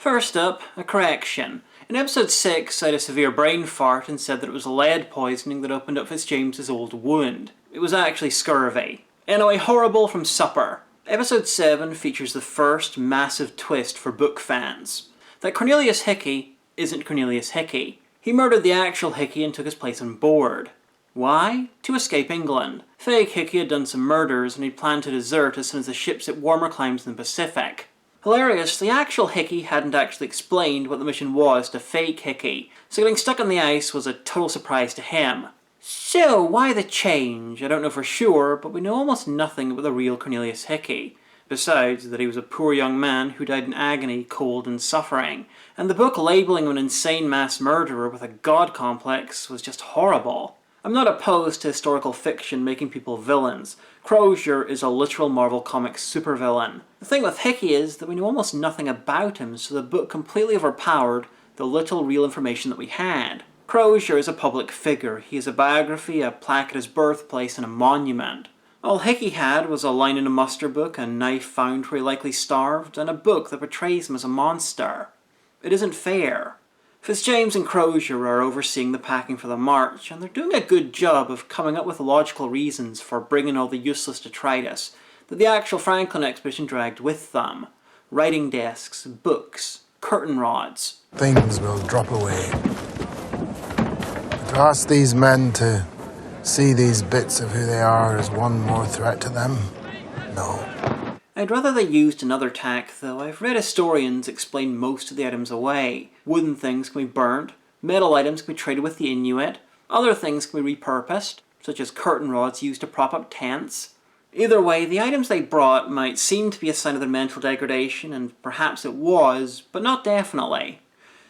First up, a correction. In episode 6, I had a severe brain fart and said that it was lead poisoning that opened up Fitzjames's old wound. It was actually scurvy. Anyway, horrible from supper. Episode 7 features the first massive twist for book fans. That Cornelius Hickey isn't Cornelius Hickey. He murdered the actual Hickey and took his place on board. Why? To escape England. Fake Hickey had done some murders and he'd planned to desert as soon as the ships hit warmer climes in the Pacific. Hilarious, the actual Hickey hadn't actually explained what the mission was to fake Hickey, so getting stuck on the ice was a total surprise to him. So, why the change? I don't know for sure, but we know almost nothing about the real Cornelius Hickey. Besides that he was a poor young man who died in agony, cold and suffering, and the book labelling him an insane mass murderer with a god complex was just horrible. I'm not opposed to historical fiction making people villains. Crozier is a literal Marvel Comics supervillain. The thing with Hickey is that we know almost nothing about him, so the book completely overpowered the little real information that we had. Crozier is a public figure. He has a biography, a plaque at his birthplace, and a monument. All Hickey had was a line in a muster book, a knife found where he likely starved, and a book that portrays him as a monster. It isn't fair. Fitzjames and Crozier are overseeing the packing for the march, and they're doing a good job of coming up with logical reasons for bringing all the useless detritus that the actual Franklin expedition dragged with them. Writing desks, books, curtain rods. Things will drop away. To ask these men to see these bits of who they are as one more threat to them? No. I'd rather they used another tack, though. I've read historians explain most of the items away. Wooden things can be burnt, metal items can be traded with the Inuit, other things can be repurposed, such as curtain rods used to prop up tents. Either way, the items they brought might seem to be a sign of their mental degradation, and perhaps it was, but not definitely.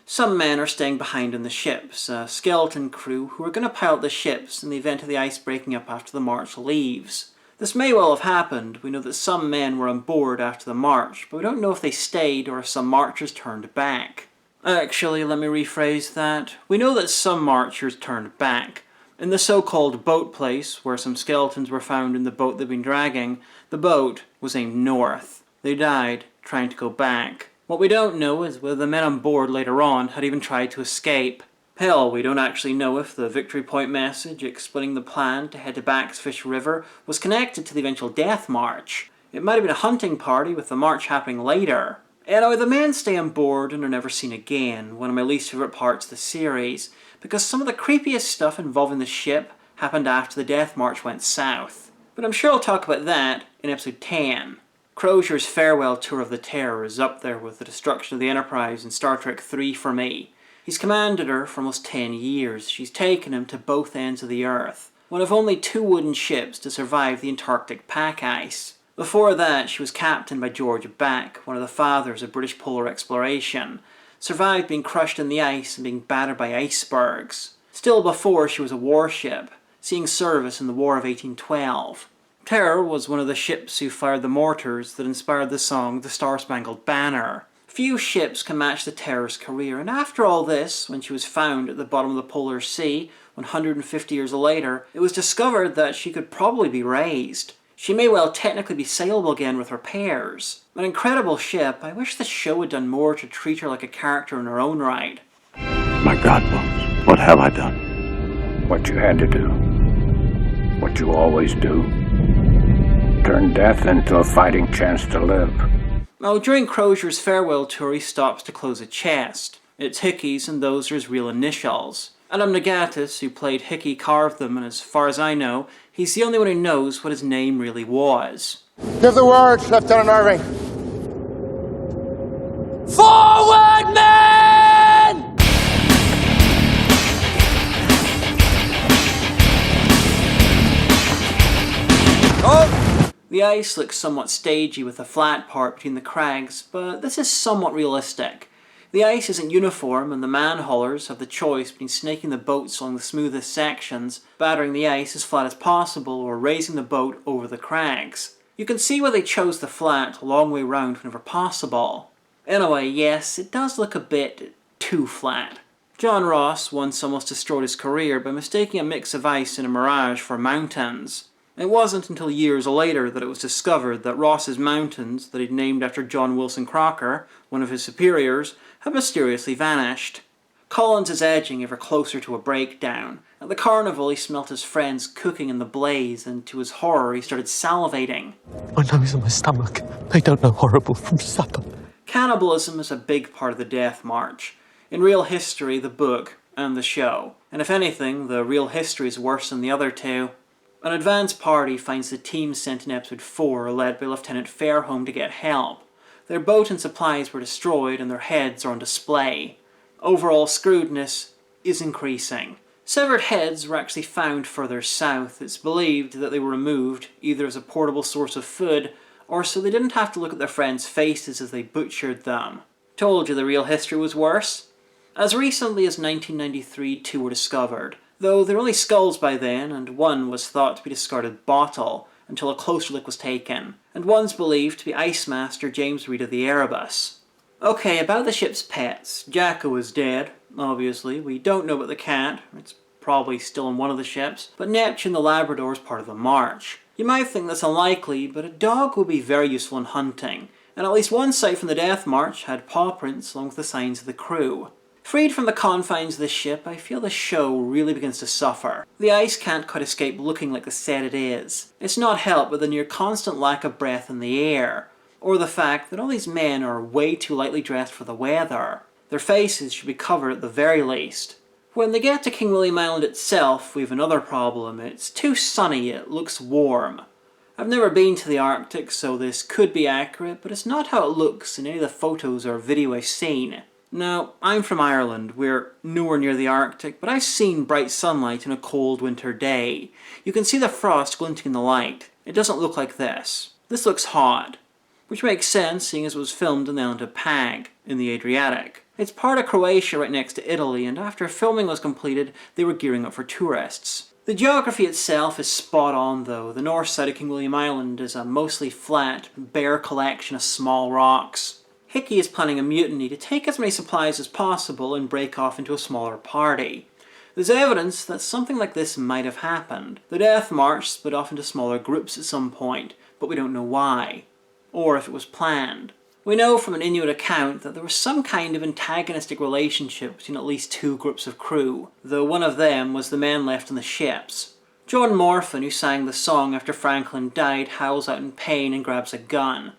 Some men are staying behind in the ships, a skeleton crew who are going to pilot the ships in the event of the ice breaking up after the march leaves. This may well have happened. We know that some men were on board after the march, but we don't know if they stayed or if some marchers turned back. Actually, let me rephrase that. We know that some marchers turned back. In the so-called boat place, where some skeletons were found in the boat they'd been dragging, the boat was aimed north. They died trying to go back. What we don't know is whether the men on board later on had even tried to escape. Hell, we don't actually know if the Victory Point message explaining the plan to head to Backsfish River was connected to the eventual death march. It might have been a hunting party with the march happening later. Anyway, the men stay on board and are never seen again, one of my least favourite parts of the series, because some of the creepiest stuff involving the ship happened after the death march went south. But I'm sure I'll talk about that in episode 10. Crozier's farewell tour of the Terror is up there with the destruction of the Enterprise in Star Trek 3 for me. He's commanded her for almost 10 years. She's taken him to both ends of the Earth, one of only 2 wooden ships to survive the Antarctic pack ice. Before that, she was captained by George Back, one of the fathers of British polar exploration, survived being crushed in the ice and being battered by icebergs. Still before, she was a warship, seeing service in the War of 1812. Terror was one of the ships who fired the mortars that inspired the song The Star-Spangled Banner. Few ships can match the Terror's career, and after all this, when she was found at the bottom of the Polar Sea 150 years later, it was discovered that she could probably be raised. She may well technically be saleable again with repairs. An incredible ship. I wish the show had done more to treat her like a character in her own right. My God, Bones, what have I done? What you had to do. What you always do. Turn death into a fighting chance to live. Now, during Crozier's farewell tour, he stops to close a chest. It's Hickey's, and those are his real initials. Adam Nagatis, who played Hickey, carved them, and as far as I know, he's the only one who knows what his name really was. Give the word, Lieutenant Irving. Forward, men! Oh! The ice looks somewhat stagey with a flat part between the crags, but this is somewhat realistic. The ice isn't uniform, and the man-haulers have the choice between snaking the boats along the smoothest sections, battering the ice as flat as possible, or raising the boat over the crags. You can see why they chose the flat a long way round whenever possible. Anyway, yes, it does look a bit too flat. John Ross once almost destroyed his career by mistaking a mix of ice and a mirage for mountains. It wasn't until years later that it was discovered that Ross's Mountains, that he'd named after John Wilson Crocker, one of his superiors, had mysteriously vanished. Collins is edging ever closer to a breakdown. At the carnival he smelt his friends cooking in the blaze, and to his horror he started salivating. My numb's in my stomach. I don't know horrible from supper. Cannibalism is a big part of the Death March. In Real History, the book, and the show. And if anything, the Real History is worse than the other two. An advance party finds the team sent in episode 4 led by Lieutenant Fairholm to get help. Their boat and supplies were destroyed and their heads are on display. Overall screwedness is increasing. Severed heads were actually found further south. It's believed that they were removed either as a portable source of food or so they didn't have to look at their friends' faces as they butchered them. Told you the Real History was worse? As recently as 1993, 2 were discovered. Though they were only skulls by then, and one was thought to be a discarded bottle until a closer look was taken, and one's believed to be Ice Master James Reed of the Erebus. Okay, about the ship's pets. Jacko is dead, obviously. We don't know about the cat. It's probably still on one of the ships. But Neptune the Labrador is part of the march. You might think that's unlikely, but a dog would be very useful in hunting, and at least one site from the Death March had paw prints along with the signs of the crew. Freed from the confines of the ship, I feel the show really begins to suffer. The ice can't quite escape looking like the set it is. It's not helped by the near constant lack of breath in the air, or the fact that all these men are way too lightly dressed for the weather. Their faces should be covered at the very least. When they get to King William Island itself, we have another problem. It's too sunny, it looks warm. I've never been to the Arctic, so this could be accurate, but it's not how it looks in any of the photos or video I've seen. Now, I'm from Ireland. We're nowhere near the Arctic, but I've seen bright sunlight on a cold winter day. You can see the frost glinting in the light. It doesn't look like this. This looks hot, which makes sense seeing as it was filmed on the island of Pag, in the Adriatic. It's part of Croatia right next to Italy, and after filming was completed, they were gearing up for tourists. The geography itself is spot on though. The north side of King William Island is a mostly flat, bare collection of small rocks. Hickey is planning a mutiny to take as many supplies as possible and break off into a smaller party. There's evidence that something like this might have happened. The Death March split off into smaller groups at some point, but we don't know why, or if it was planned. We know from an Inuit account that there was some kind of antagonistic relationship between at least 2 groups of crew, though one of them was the men left on the ships. John Morphin, who sang the song after Franklin died, howls out in pain and grabs a gun.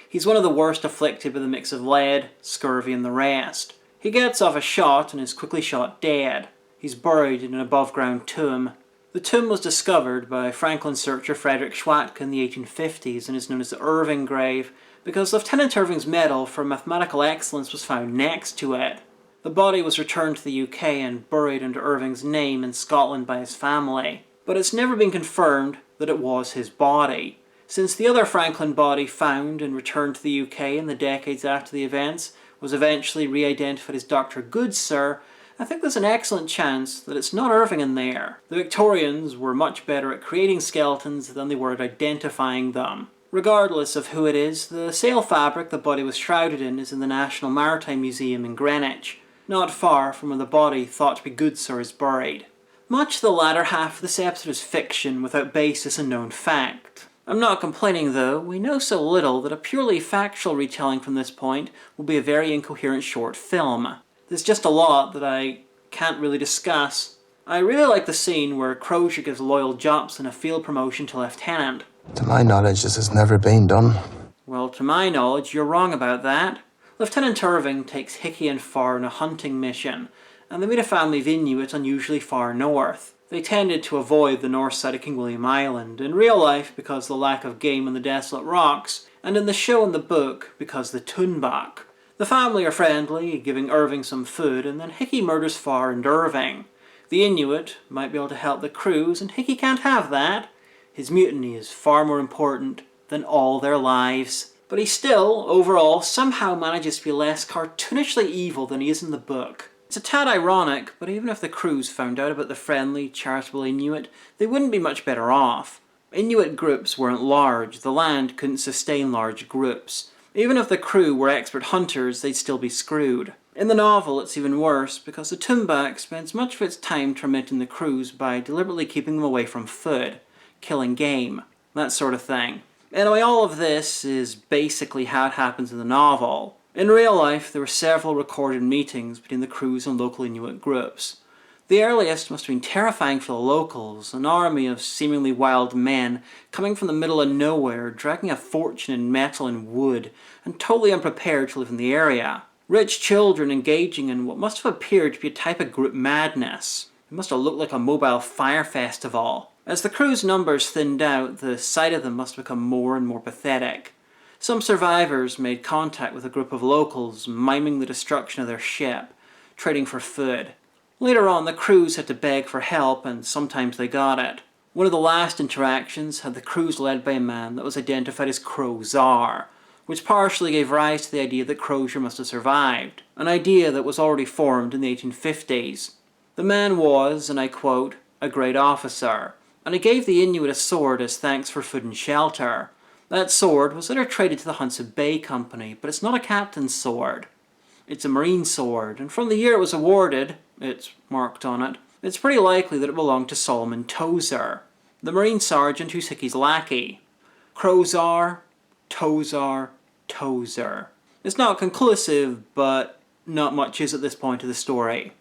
He's one of the worst afflicted with a mix of lead, scurvy and the rest. He gets off a shot and is quickly shot dead. He's buried in an above-ground tomb. The tomb was discovered by Franklin searcher Frederick Schwatka in the 1850s and is known as the Irving grave because Lieutenant Irving's medal for mathematical excellence was found next to it. The body was returned to the UK and buried under Irving's name in Scotland by his family, but it's never been confirmed that it was his body. Since the other Franklin body found and returned to the UK in the decades after the events was eventually re-identified as Dr. Goodsir, I think there's an excellent chance that it's not Irving in there. The Victorians were much better at creating skeletons than they were at identifying them. Regardless of who it is, the sail fabric the body was shrouded in is in the National Maritime Museum in Greenwich, not far from where the body thought to be Goodsir is buried. Much of the latter half of this episode is fiction without basis in known fact. I'm not complaining though, we know so little that a purely factual retelling from this point will be a very incoherent short film. There's just a lot that I can't really discuss. I really like the scene where Crozier gives Loyal Jopson a field promotion to lieutenant. To my knowledge, this has never been done. Well, to my knowledge, you're wrong about that. Lieutenant Irving takes Hickey and Farr on a hunting mission, and they meet a family of Inuit unusually far north. They tended to avoid the north side of King William Island, in real life because of the lack of game on the desolate rocks, and in the show and the book because the Tunbak. The family are friendly, giving Irving some food, and then Hickey murders Farr and Irving. The Inuit might be able to help the crews, and Hickey can't have that. His mutiny is far more important than all their lives. But he still, overall, somehow manages to be less cartoonishly evil than he is in the book. It's a tad ironic, but even if the crews found out about the friendly, charitable Inuit, they wouldn't be much better off. Inuit groups weren't large, the land couldn't sustain large groups. Even if the crew were expert hunters, they'd still be screwed. In the novel, it's even worse, because the Tumbak spends much of its time tormenting the crews by deliberately keeping them away from food, killing game, that sort of thing. Anyway, all of this is basically how it happens in the novel. In real life, there were several recorded meetings between the crews and local Inuit groups. The earliest must have been terrifying for the locals, an army of seemingly wild men coming from the middle of nowhere, dragging a fortune in metal and wood, and totally unprepared to live in the area. Rich children engaging in what must have appeared to be a type of group madness. It must have looked like a mobile fire festival. As the crew's numbers thinned out, the sight of them must have become more and more pathetic. Some survivors made contact with a group of locals, miming the destruction of their ship, trading for food. Later on, the crews had to beg for help, and sometimes they got it. One of the last interactions had the crews led by a man that was identified as Crow-Zar, which partially gave rise to the idea that Crozier must have survived, an idea that was already formed in the 1850s. The man was, and I quote, a great officer, and he gave the Inuit a sword as thanks for food and shelter. That sword was later traded to the Hudson Bay Company, but it's not a captain's sword. It's a marine sword, and from the year it was awarded, it's marked on it, it's pretty likely that it belonged to Solomon Tozer, the marine sergeant who's Hickey's lackey. Crow-Zar, Tozer, Tozer. It's not conclusive, but not much is at this point of the story.